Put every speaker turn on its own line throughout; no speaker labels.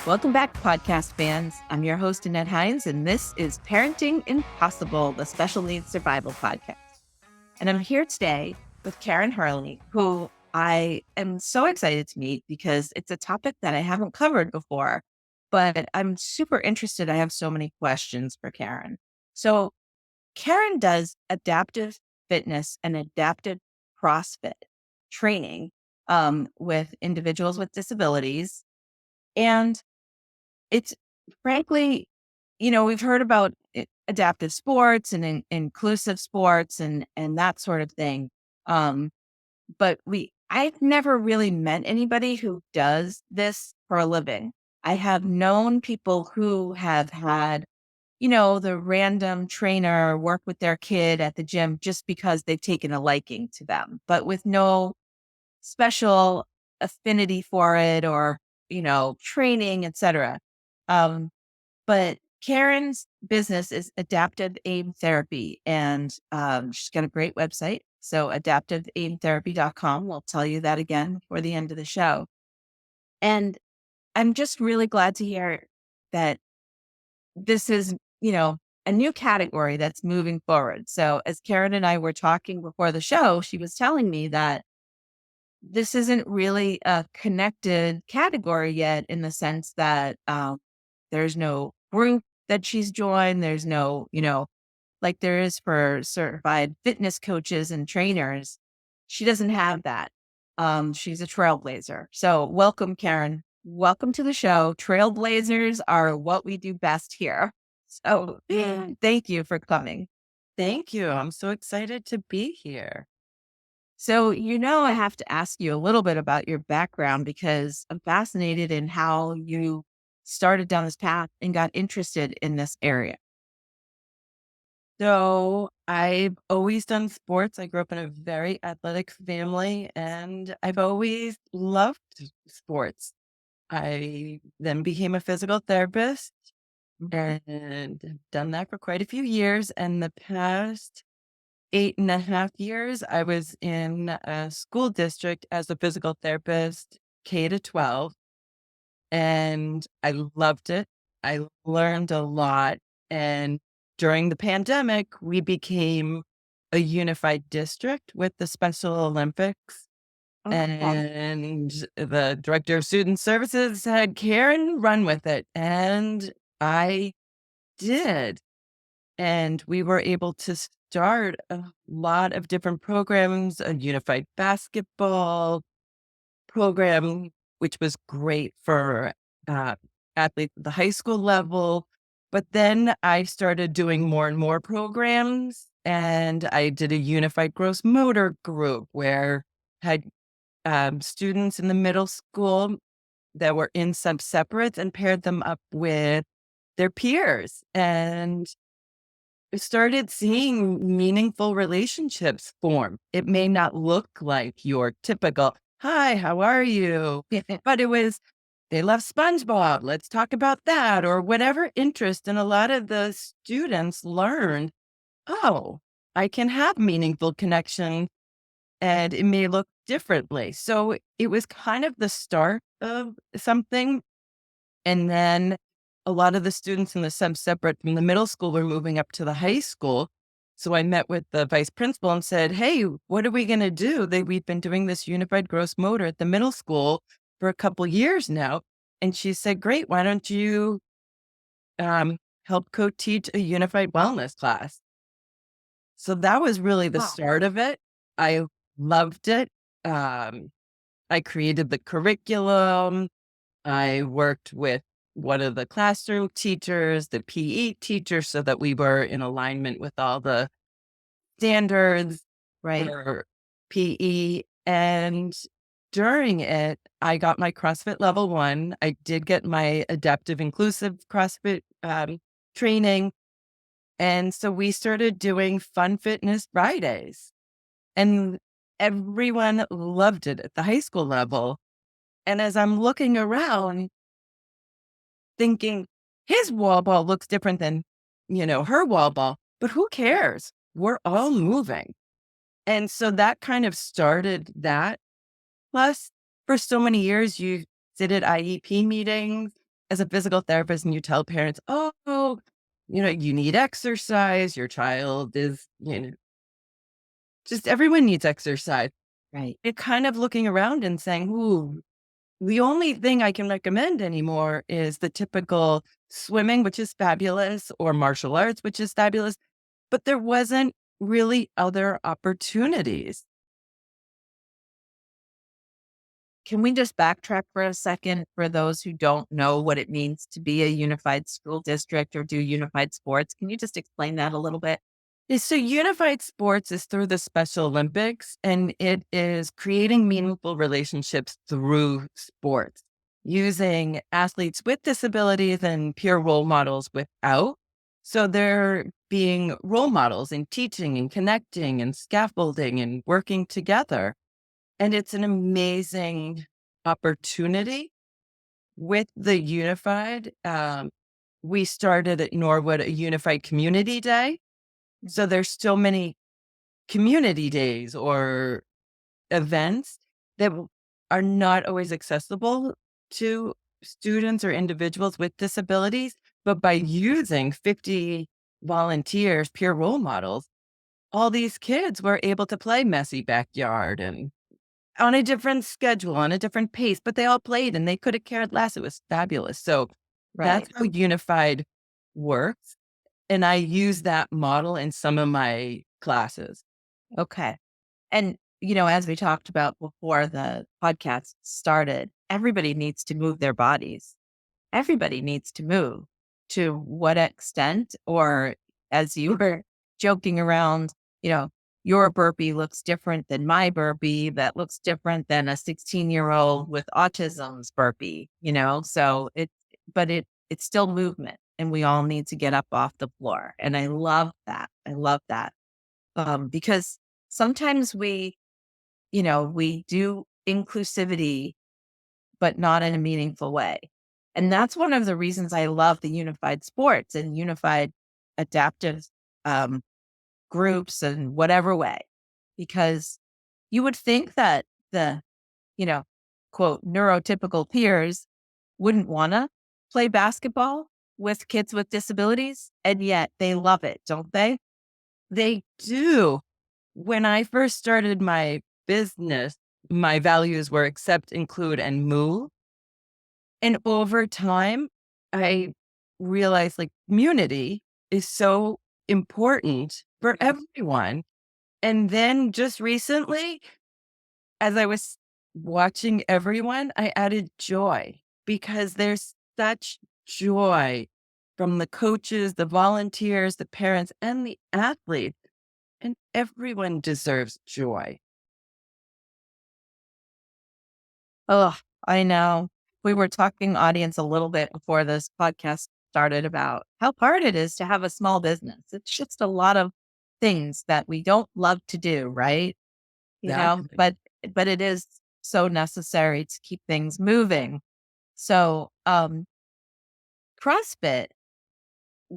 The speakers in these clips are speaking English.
Welcome back, podcast fans. I'm your host, Annette, and this is Parenting Impossible, the Special Needs Survival Podcast. And I'm here today with Karen Hurley, who I am so excited to meet because it's a topic that I haven't covered before, but I'm super interested. I have so many questions for Karen. So Karen does adaptive fitness and adaptive CrossFit training with individuals with disabilities. And it's frankly, we've heard about adaptive sports and inclusive sports and that sort of thing. Um, but I've never really met anybody who does this for a living. I have known people who have had, the random trainer work with their kid at the gym just because they've taken a liking to them, but with no special affinity for it or, training, etc. Um, but Karen's business is Adaptive A.I.M Therapy, and she's got a great website. So adaptiveaimtherapy.com. We'll tell you that again before the end of the show. And I'm just really glad to hear that this is, a new category that's moving forward. So as Karen and I were talking before the show, she was telling me that this isn't really a connected category yet in the sense that there's no group that she's joined. There's no, like there is for certified fitness coaches and trainers. She doesn't have that. She's a trailblazer. So welcome, Karen. Welcome to the show. Trailblazers are what we do best here. So thank you for coming.
Thank you. I'm so excited to be here.
So, I have to ask you a little bit about your background because I'm fascinated in how you started down this path and got interested in this area.
So, I've always done sports. I grew up in a very athletic family and I've always loved sports. I then became a physical therapist and have done that for quite a few years. And the past 8.5 years, I was in a school district as a physical therapist, K to 12. And I loved it. I learned a lot. And during the pandemic, we became a unified district with the Special Olympics.
Okay.
And the director of student services said, Karen, run with it. And I did. And we were able to start a lot of different programs, a unified basketball program, which was great for uh, athletes at the high school level. But then I started doing more and more programs, and I did a unified gross motor group where had students in the middle school that were in sub-separates and paired them up with their peers. And I started seeing meaningful relationships form. It may not look like your typical, hi, how are you? But it was, they love SpongeBob. Let's talk about that or whatever interest. And a lot of the students learned, oh, I can have meaningful connection and it may look differently. So it was kind of the start of something. And then a lot of the students in the separate from the middle school were moving up to the high school. So I met with the vice principal and said, hey, what are we going to do? We've been doing this unified gross motor at the middle school for a couple years now. And she said, great, why don't you help co-teach a unified wellness class? So that was really the
Wow.
start of it. I loved it. Um, I created the curriculum. I worked with one of the classroom teachers, the PE teacher, so that we were in alignment with all the standards
Right.
for PE. And during it, I got my CrossFit level 1. I did get my adaptive inclusive CrossFit training. And so we started doing Fun Fitness Fridays. And everyone loved it at the high school level. And as I'm looking around, thinking his wall ball looks different than, her wall ball, but who cares? We're all moving. And so that kind of started that. Plus, for so many years, you sit at IEP meetings as a physical therapist and you tell parents, oh, you need exercise, your child is, just everyone needs exercise.
Right.
You're kind of looking around and saying, ooh, the only thing I can recommend anymore is the typical swimming, which is fabulous, or martial arts, which is fabulous. But there wasn't really other opportunities.
Can we just backtrack for a second for those who don't know what it means to be a unified school district or do unified sports? Can you just explain that a little bit?
So unified sports is through the Special Olympics, and it is creating meaningful relationships through sports, using athletes with disabilities and peer role models without. So they're being role models in teaching and connecting and scaffolding and working together. And it's an amazing opportunity with the unified. We started at Norwood a unified community day. So there's still many community days or events that are not always accessible to students or individuals with disabilities. But by using 50 volunteers, peer role models, all these kids were able to play messy backyard and on a different schedule, on a different pace, but they all played and they could have cared less. It was fabulous. So
Right.
that's how unified works. And I use that model in some of my classes.
Okay. And, as we talked about before the podcast started, everybody needs to move their bodies. Everybody needs to move. To what extent, or as you were joking around, your burpee looks different than my burpee, that looks different than a 16-year-old with autism's burpee, so it's still movement and we all need to get up off the floor. And I love that. I love that. Because sometimes we do inclusivity, but not in a meaningful way. And that's one of the reasons I love the unified sports and unified adaptive um, groups and whatever way, because you would think that the, you know, quote, neurotypical peers wouldn't want to play basketball with kids with disabilities. And yet they love it, don't they?
They do. When I first started my business, my values were accept, include, and move. And over time, I realized like community is so important for everyone. And then just recently, as I was watching everyone, I added joy because there's such joy from the coaches, the volunteers, the parents, and the athletes. And everyone deserves joy.
Oh, I know. We were talking audience a little bit before this podcast started about how hard it is to have a small business. It's just a lot of things that we don't love to do, right? You know,
Exactly.
but it is so necessary to keep things moving. So, CrossFit,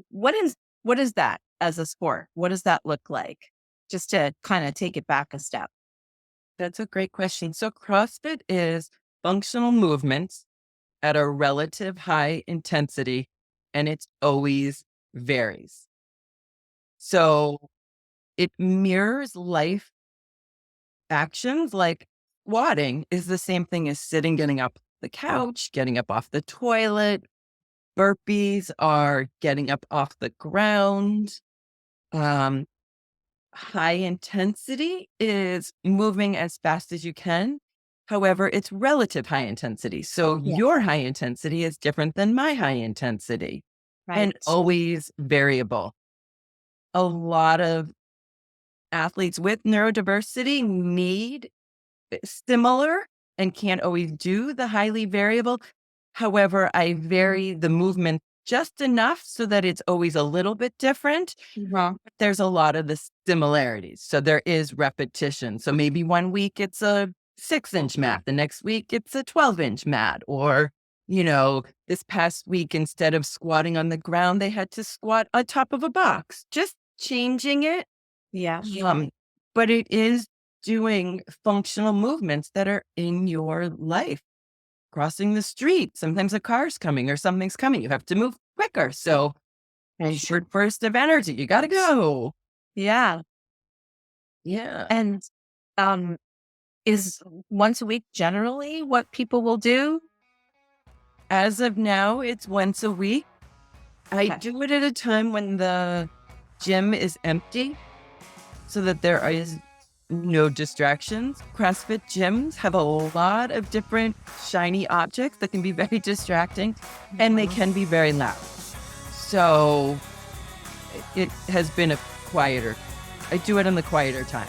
what is that as a sport? What does that look like? Just to kind of take it back a step.
That's a great question. So, CrossFit is functional movements at a relative high intensity, and it always varies. So, it mirrors life actions like squatting is the same thing as sitting, getting up the couch, getting up off the toilet. Burpees are getting up off the ground. Um, High intensity is moving as fast as you can. However, it's relative high intensity. So
Yeah.
your high intensity is different than my high intensity and
Right.
always variable. A lot of athletes with neurodiversity need similar and can't always do the highly variable. However, I vary the movement just enough so that it's always a little bit different.
Mhm.
There's a lot of the similarities. So there is repetition. So maybe one week it's a 6-inch mat, the next week it's a 12-inch mat. Or, this past week, instead of squatting on the ground, they had to squat on top of a box, just changing it.
Yeah.
But it is doing functional movements that are in your life. crossing the street. Sometimes a car's coming or something's coming. You have to move quicker. So a short burst of energy. You got to go.
Yeah.
Yeah.
And um, is once a week generally what people will do?
As of now, it's once a week. I
Okay.
do it at a time when the gym is empty so that there is no distractions. CrossFit gyms have a lot of different shiny objects that can be very distracting and they can be very loud. So it has been a quieter. I do it in the quieter time.